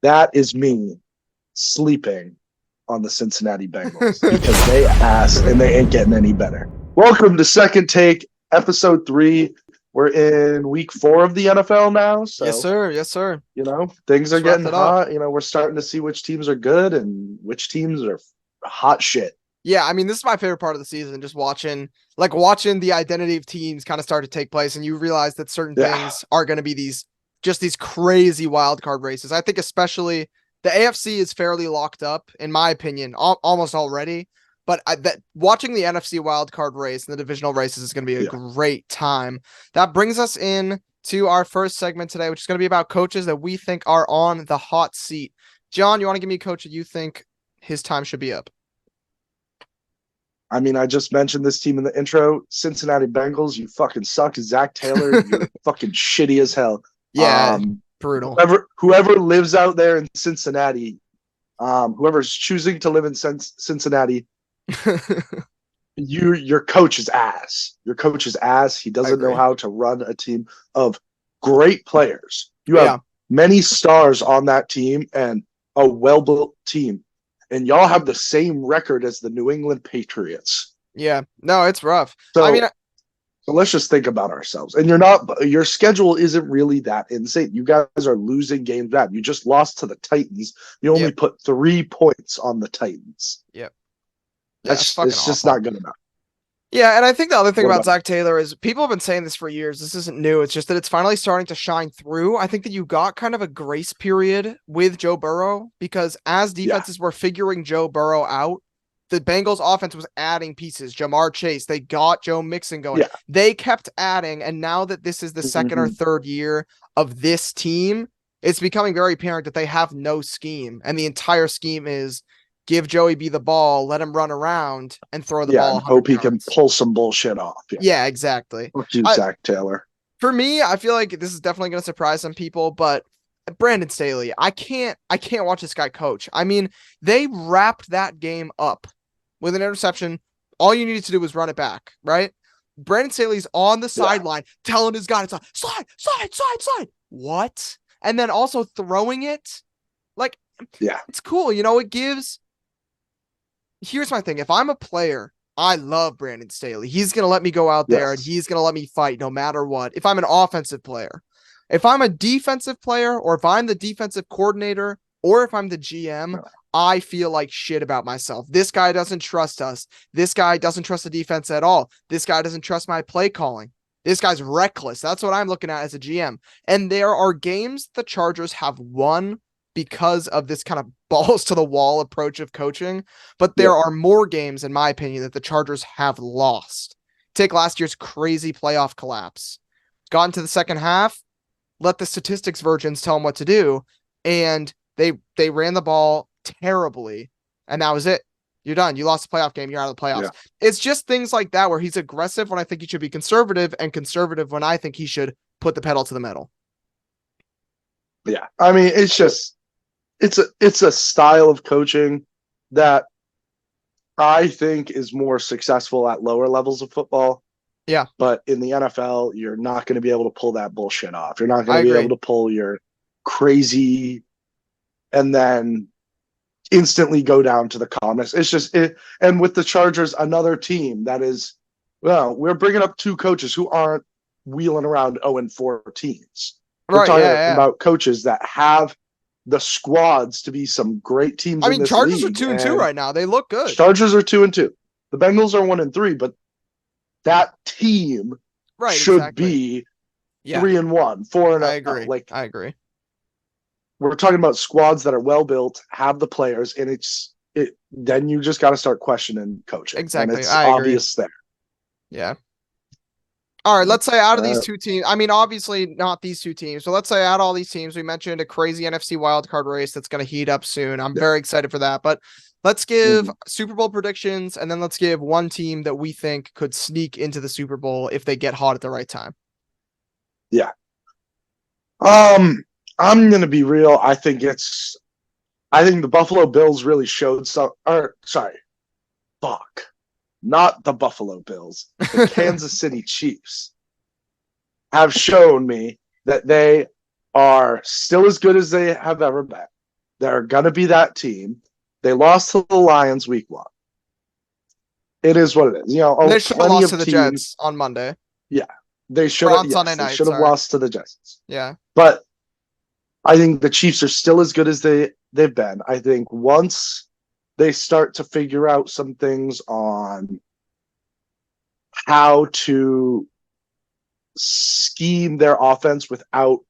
That is me sleeping on the Cincinnati Bengals because they ass and they ain't getting any better. Welcome to Second Take, episode 3. We're in week 4 of the NFL now, so Yes, sir. Yes, sir. things are Just wrapped getting it up. hot. We're starting to see which teams are good and which teams are hot shit. Yeah, I mean, this is my favorite part of the season, just watching the identity of teams kind of start to take place, and you realize that certain Yeah. things are going to be these crazy wild card races. I think especially the AFC is fairly locked up, in my opinion, almost already. But that watching the NFC wild card race and the divisional races is going to be a great time. That brings us in to our first segment today, which is going to be about coaches that we think are on the hot seat. John, you want to give me a coach that you think his time should be up? I mean, I just mentioned this team in the intro. Cincinnati Bengals, you fucking suck. Zach Taylor, you're fucking shitty as hell. Yeah, brutal. Whoever lives out there in Cincinnati, whoever's choosing to live in Cincinnati, your coach is ass. Your coach is ass. He doesn't know how to run a team of great players. You have many stars on that team and a well-built team. And y'all have the same record as the New England Patriots. Yeah. No, it's rough. So let's just think about ourselves. And your schedule isn't really that insane. You guys are losing games bad. You just lost to the Titans. You only put 3 points on the Titans. Yep. It's just not good enough. Yeah, and I think the other thing about Zach Taylor is people have been saying this for years. This isn't new. It's just that it's finally starting to shine through. I think that you got kind of a grace period with Joe Burrow because as defenses were figuring Joe Burrow out, the Bengals offense was adding pieces. Jamar Chase, they got Joe Mixon going. Yeah. They kept adding, and now that this is the second or third year of this team, it's becoming very apparent that they have no scheme, and the entire scheme is give Joey B the ball, let him run around, and throw the ball. And hope he can pull some bullshit off. Yeah, exactly. Fuck you, Zach Taylor. For me, I feel like this is definitely going to surprise some people, but Brandon Staley, I can't watch this guy coach. I mean, they wrapped that game up with an interception. All you needed to do was run it back, right? Brandon Staley's on the sideline telling his guy, slide. What? And then also throwing it. Like, it's cool. It gives. Here's my thing. If I'm a player, I love Brandon Staley. He's going to let me go out there and he's going to let me fight no matter what. If I'm an offensive player, if I'm a defensive player, or if I'm the defensive coordinator, or if I'm the GM, I feel like shit about myself. This guy doesn't trust us. This guy doesn't trust the defense at all. This guy doesn't trust my play calling. This guy's reckless. That's what I'm looking at as a GM. And there are games the Chargers have won because of this kind of balls to the wall approach of coaching. But there are more games, in my opinion, that the Chargers have lost. Take last year's crazy playoff collapse. Got into the second half, let the statistics virgins tell them what to do, and they ran the ball terribly, and that was it. You're done. You lost the playoff game. You're out of the playoffs. Yeah. It's just things like that where he's aggressive when I think he should be conservative, and conservative when I think he should put the pedal to the metal. Yeah. I mean, it's a style of coaching that I think is more successful at lower levels of football. Yeah. But in the NFL, you're not going to be able to pull that bullshit off. You're not going to be able to pull your crazy and then instantly go down to the calmness. It's just it. And with the Chargers, another team that is, we're bringing up 2 coaches who aren't wheeling around 0-4 teams. We're talking about coaches that have the squads to be some great teams. I mean, Chargers league. are 2-2 right now. They look good. Chargers are 2-2. The Bengals are 1-3, but that team should be 3-1, 4-0. I agree. We're talking about squads that are well built, have the players, and then you just got to start questioning coaching. Exactly, and it's obvious there. Yeah. All right, let's say out of these 2 teams, I mean, obviously not these 2 teams, but let's say out of all these teams, we mentioned a crazy NFC wildcard race that's going to heat up soon. I'm very excited for that, but let's give Super Bowl predictions, and then let's give one team that we think could sneak into the Super Bowl if they get hot at the right time. Yeah. I'm going to be real. I think the Buffalo Bills really showed not the Buffalo Bills. The Kansas City Chiefs have shown me that they are still as good as they have ever been. They're going to be that team. They lost to the Lions week 1. It is what it is. They should have plenty lost of to the teams. Jets on Monday. Yeah, they should Or have. on Sunday Yes, night, they should have sorry. lost to the Jets. Yeah. But I think the Chiefs are still as good as they've been. I think once they start to figure out some things on how to scheme their offense without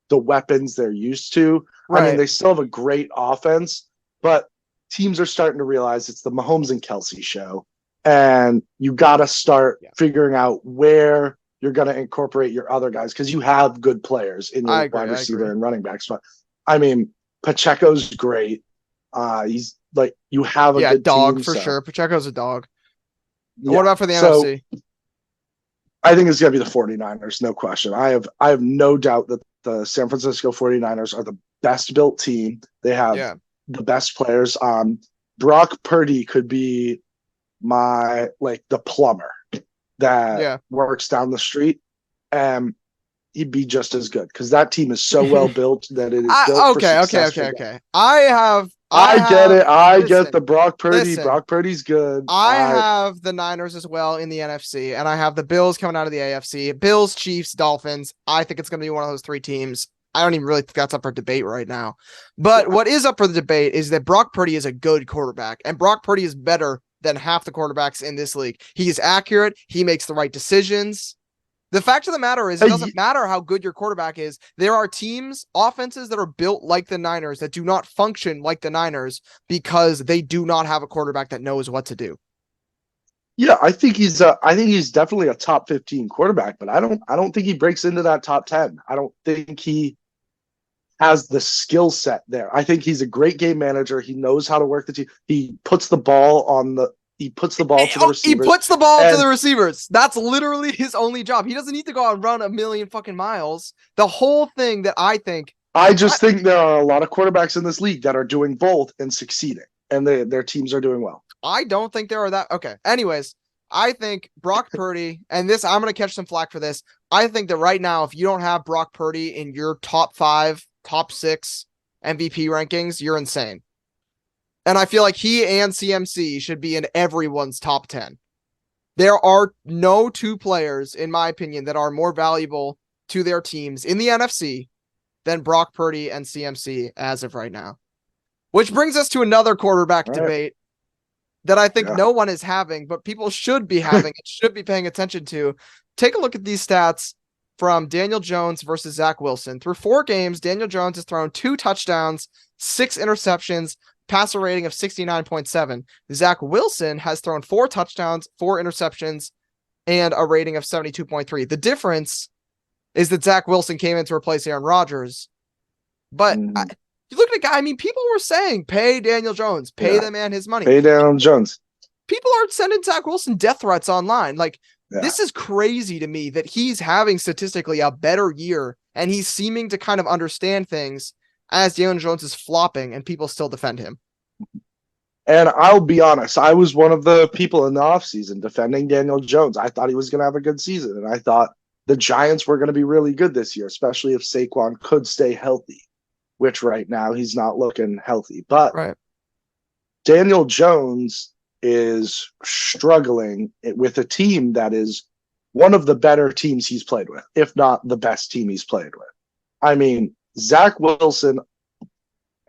the weapons they're used to. Right. I mean, they still have a great offense, but teams are starting to realize it's the Mahomes and Kelsey show. And you got to start figuring out where you're going to incorporate your other guys because you have good players in your wide receiver and running back spot. I mean, Pacheco's great. He's like, you have a good dog team, for sure. Pacheco's a dog. Yeah. What about for the NFC? I think it's going to be the 49ers, no question. I have no doubt that the San Francisco 49ers are the best built team. They have the best players. Brock Purdy could be the plumber that works down the street, and he'd be just as good because that team is so well built that it is built for success. Okay. I get it. I get the Brock Purdy. Listen, Brock Purdy's good. I have the Niners as well in the NFC, and I have the Bills coming out of the AFC. Bills, Chiefs, Dolphins. I think it's going to be one of those 3 teams. I don't even really think that's up for debate right now. But what is up for the debate is that Brock Purdy is a good quarterback, and Brock Purdy is better than half the quarterbacks in this league. He's accurate. He makes the right decisions. The fact of the matter is, it doesn't matter how good your quarterback is. There are teams, offenses that are built like the Niners that do not function like the Niners because they do not have a quarterback that knows what to do. Yeah, I think he's definitely a top 15 quarterback, but I don't think he breaks into that top 10. I don't think he has the skill set there. I think he's a great game manager. He knows how to work the team. He puts the ball to the receivers. He puts the ball to the receivers. That's literally his only job. He doesn't need to go out and run a million fucking miles. The whole thing that I think there are a lot of quarterbacks in this league that are doing both and succeeding, and their teams are doing well. I don't think there are that. Okay. Anyways, I think Brock Purdy, and this, I'm going to catch some flack for this. I think that right now, if you don't have Brock Purdy in your top 5, top 6 MVP rankings, you're insane. And I feel like he and CMC should be in everyone's top 10. There are no 2 players, in my opinion, that are more valuable to their teams in the NFC than Brock Purdy and CMC as of right now. Which brings us to another quarterback debate that I think no one is having, but people should be having and should be paying attention to. Take a look at these stats from Daniel Jones versus Zach Wilson. Through 4 games, Daniel Jones has thrown 2 touchdowns, 6 interceptions, passer rating of 69.7. Zach Wilson has thrown 4 touchdowns, 4 interceptions, and a rating of 72.3. The difference is that Zach Wilson came in to replace Aaron Rodgers. But you look at a guy, I mean, people were saying, pay Daniel Jones, pay the man his money. Pay Daniel Jones. People are sending Zach Wilson death threats online. This is crazy to me that he's having statistically a better year and he's seeming to kind of understand things as Daniel Jones is flopping and people still defend him. And I'll be honest, I was one of the people in the offseason defending Daniel Jones. I thought he was going to have a good season, and I thought the Giants were going to be really good this year, especially if Saquon could stay healthy, which right now he's not looking healthy. But Daniel Jones is struggling with a team that is one of the better teams he's played with, if not the best team he's played with. I mean, Zach Wilson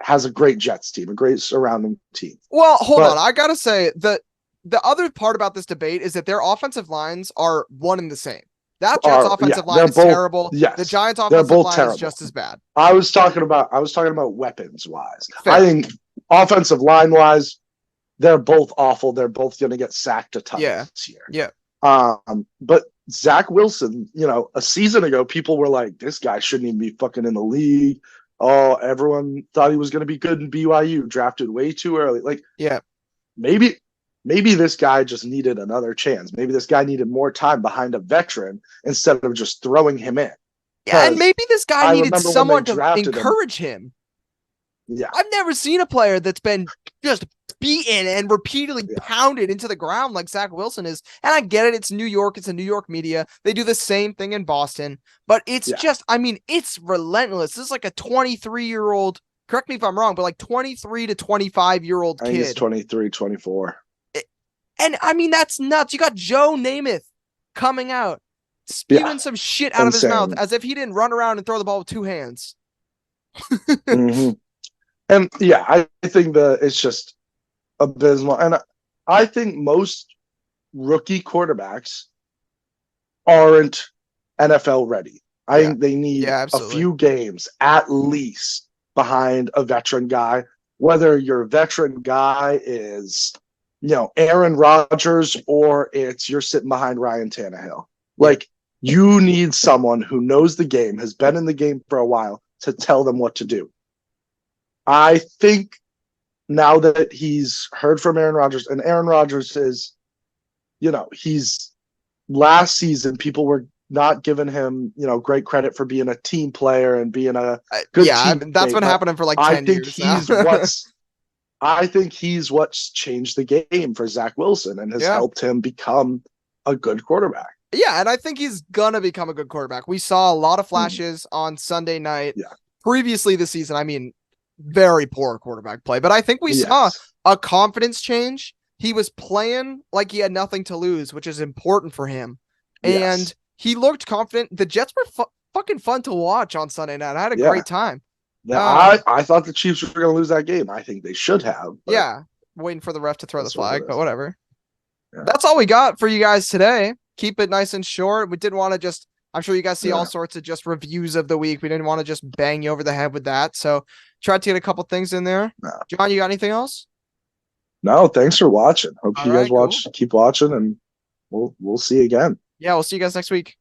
has a great Jets team, a great surrounding team. Well, hold on. I got to say that the other part about this debate is that their offensive lines are one and the same. That Jets offensive line is terrible. Yes, the Giants offensive line is just as bad. I was talking about weapons wise. I think offensive line wise, they're both awful. They're both going to get sacked a ton this year. Yeah. But Zach Wilson, a season ago, people were like, this guy shouldn't even be fucking in the league. Oh, everyone thought he was going to be good in BYU, drafted way too early. Maybe this guy just needed another chance. Maybe this guy needed more time behind a veteran instead of just throwing him in. Yeah, and maybe this guy needed someone to encourage him. Yeah. I've never seen a player that's been just beaten and repeatedly pounded into the ground like Zach Wilson is. And I get it. It's New York. It's a New York media. They do the same thing in Boston. But it's just, I mean, it's relentless. This is like a 23-year-old correct me if I'm wrong, but like 23 to 25-year-old I think it's kid. 23, 24. And I mean, that's nuts. You got Joe Namath coming out, spewing some shit out of his mouth as if he didn't run around and throw the ball with two hands. Mm-hmm. And yeah, I think that it's just abysmal. And I think most rookie quarterbacks aren't NFL ready. I think they need a few games at least behind a veteran guy, whether your veteran guy is, Aaron Rodgers or it's you're sitting behind Ryan Tannehill. Like, you need someone who knows the game, has been in the game for a while to tell them what to do. I think now that he's heard from Aaron Rodgers, and Aaron Rodgers is, he's last season, people were not giving him, great credit for being a team player and being a good team. That's been happening for like 10 years now. I think he's what's changed the game for Zach Wilson and has helped him become a good quarterback. Yeah, and I think he's gonna become a good quarterback. We saw a lot of flashes on Sunday night. Yeah. Previously this season, I mean, very poor quarterback play, but I think we saw a confidence change. He was playing like he had nothing to lose, which is important for him. And he looked confident. The Jets were fucking fun to watch on Sunday night. I had a great time. Yeah, I thought the Chiefs were going to lose that game. I think they should have. Yeah, waiting for the ref to throw the flag, but whatever. Yeah. That's all we got for you guys today. Keep it nice and short. We didn't want to just, I'm sure you guys see all sorts of just reviews of the week. We didn't want to just bang you over the head with that. So tried to get a couple things in there. No. John, you got anything else? No, thanks for watching. Hope you guys keep watching, and we'll see you again. Yeah, we'll see you guys next week.